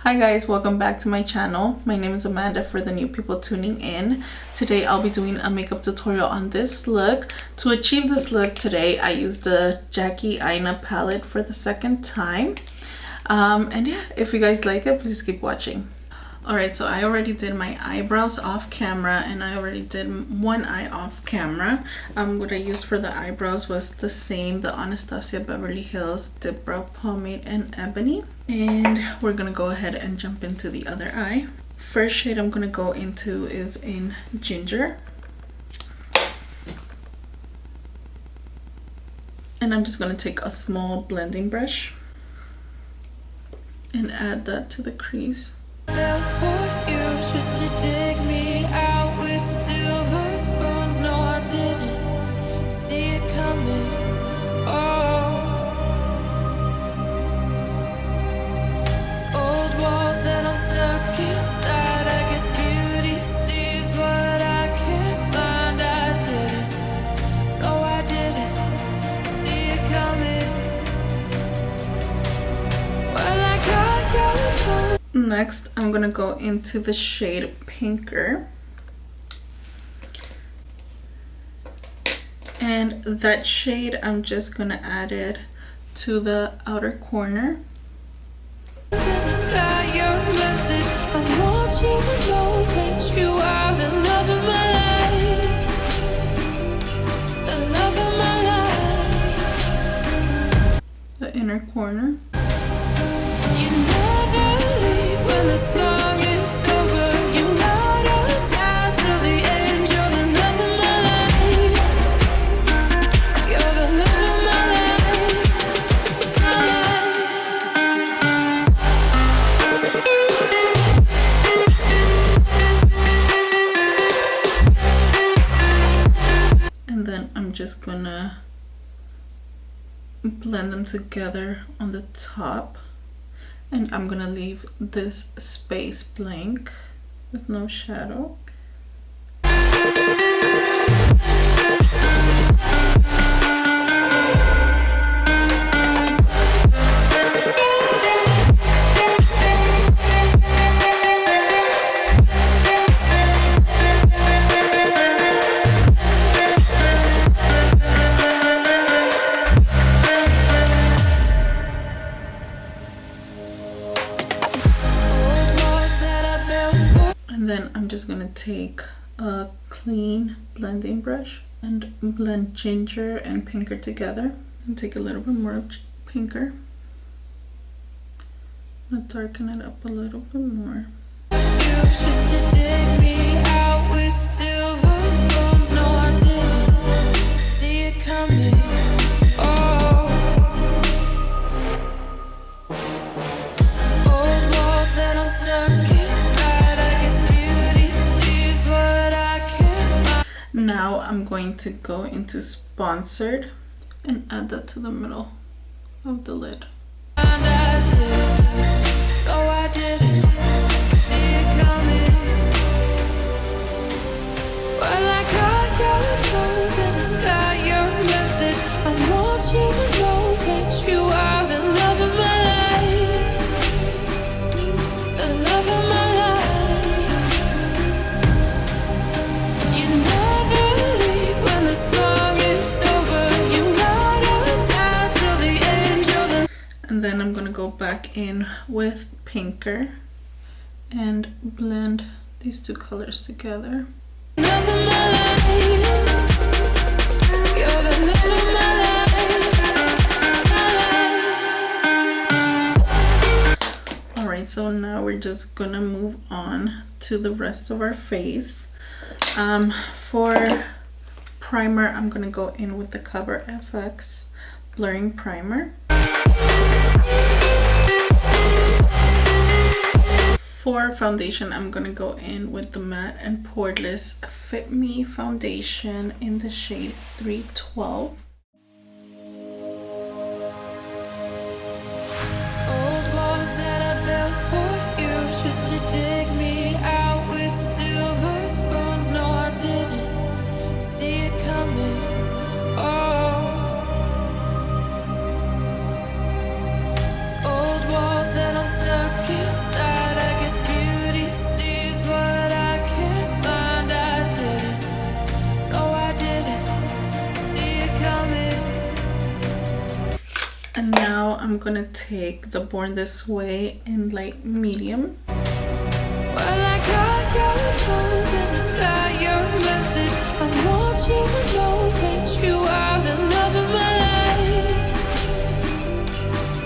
Hi guys, welcome back to my channel. My name is Amanda for the new people tuning in. Today I'll be doing a makeup tutorial on this look. To achieve this look today, I used the Jackie Aina palette for the second time. And yeah, if you guys like it, please keep watching. Alright, so I already did my eyebrows off camera and I already did one eye off camera. What I used for the eyebrows was the same, the Anastasia Beverly Hills Dip Brow Pomade in Ebony. And we're gonna go ahead and jump into the other eye. First shade I'm gonna go into is in Ginger. And I'm just gonna take a small blending brush and add that to the crease. For you just to dig me out with silver spoons. No, I didn't see it coming. Oh, old walls that I'm stuck inside. I guess beauty sees what I can't find. I didn't, no, I didn't see it coming. Well, I got your. Next, I'm gonna go into the shade Pinker. And that shade, I'm just gonna add it to the outer corner. Got your message. I want you to know that you are the love of my life. The love of my life. The inner corner. You never leave when the song is over. You ride or die till the end. You're the love of my life. You're the love of my life. My life. And then I'm just gonna blend them together on the top. And I'm gonna leave this space blank with no shadow. Then I'm just gonna take a clean blending brush and blend Ginger and Pinker together, and take a little bit more of Pinker. I'm gonna darken it up a little bit more. You just to dig me out with silver spoons. No, I didn't see it coming. Oh, old walls that I'm stuck inside. I guess beauty sees what I can't find. Now I'm going to go into Sponsored and add that to the middle of the lid. And I didn't, no, I didn't see it coming. Well, I got your love and I got your message. I want you to know that you are the love of my life. The love of my life. You never leave when the song is over. You ride or die till the end. You're the. And then I'm gonna go back in with Pinker and blend these two colors together. Love of my life. You're the love of my life. Alright, so now we're just gonna move on to the rest of our face. For primer, I'm gonna go in with the Cover FX Blurring Primer. For foundation, I'm gonna go in with the Matte and Poreless Fit Me foundation in the shade 312. Old walls that I built for you just to dig me out with silver spoons. No, I didn't see it coming. Oh, old walls that I'm stuck inside. And now I'm gonna take the Born This Way in light medium. Well, I got your code and I got your message. I want you to know that you are the love of my life.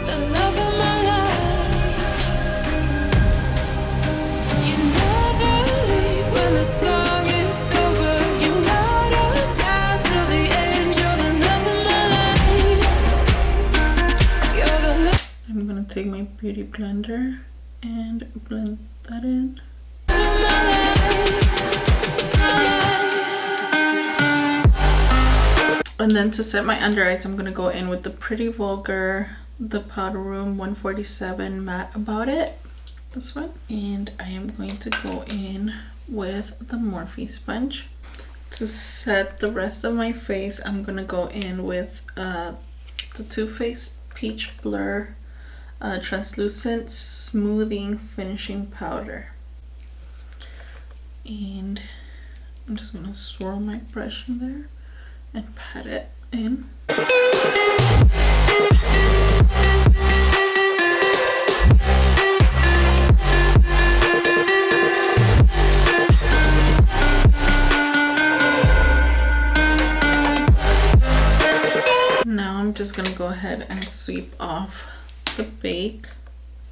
The love of my life. You never leave when the song is over. You ride or die till the end. You're the love of my life. You're the love I'm gonna take my beauty blender and blend that in. of my life. And then to set my under eyes, I'm gonna go in with the Pretty Vulgar, the Powder Room 147 Matte About It, this one. And I am going to go in with the Morphe sponge. To set the rest of my face, I'm gonna go in with the Too Faced Peach Blur Translucent Smoothing Finishing Powder. And I'm just gonna swirl my brush in there and pat it in. Now I'm just gonna go ahead and sweep off the bake,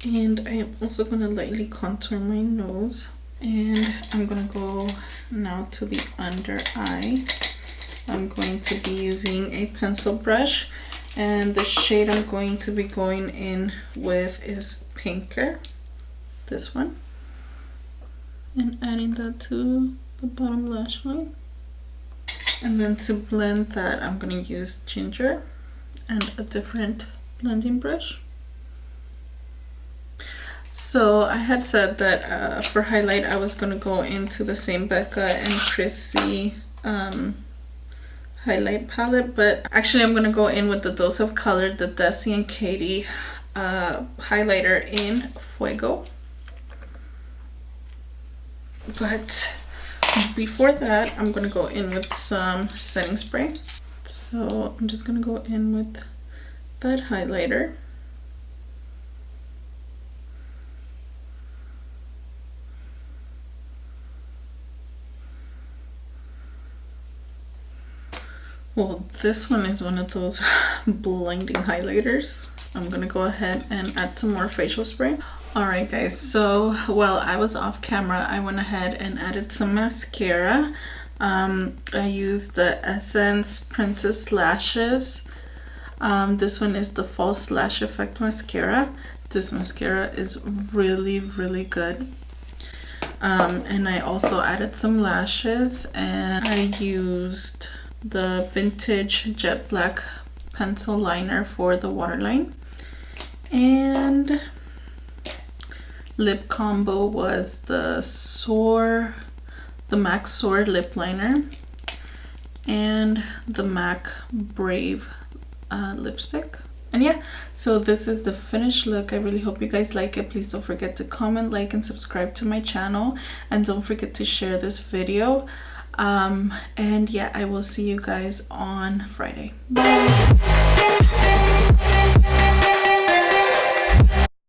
and I am also gonna lightly contour my nose. And I'm gonna go now to the under eye. I'm going to be using a pencil brush, and the shade I'm going to be going in with is Pinker, this one, and adding that to the bottom lash line. And then to blend that, I'm going to use Ginger and a different blending brush. So I had said that for highlight I was going to go into the same Becca and Chrissy highlight palette, but actually I'm going to go in with the Dose of Color, the Desi and Katie highlighter in Fuego. But before that, I'm going to go in with some setting spray. So I'm just going to go in with that highlighter. Well, this one is one of those blinding highlighters. I'm gonna go ahead and add some more facial spray. Alright guys, so while I was off camera, I went ahead and added some mascara. I used the Essence Princess Lashes. This one is the False Lash Effect Mascara. This mascara is really, really good. And I also added some lashes, and I used the Vintage Jet Black pencil liner for the waterline. And lip combo was the MAC Soar lip liner and the MAC Brave lipstick. And yeah, so this is the finished look. I really hope you guys like it. Please don't forget to comment, like, and subscribe to my channel, and don't forget to share this video. And yeah, I will see you guys on Friday. Bye.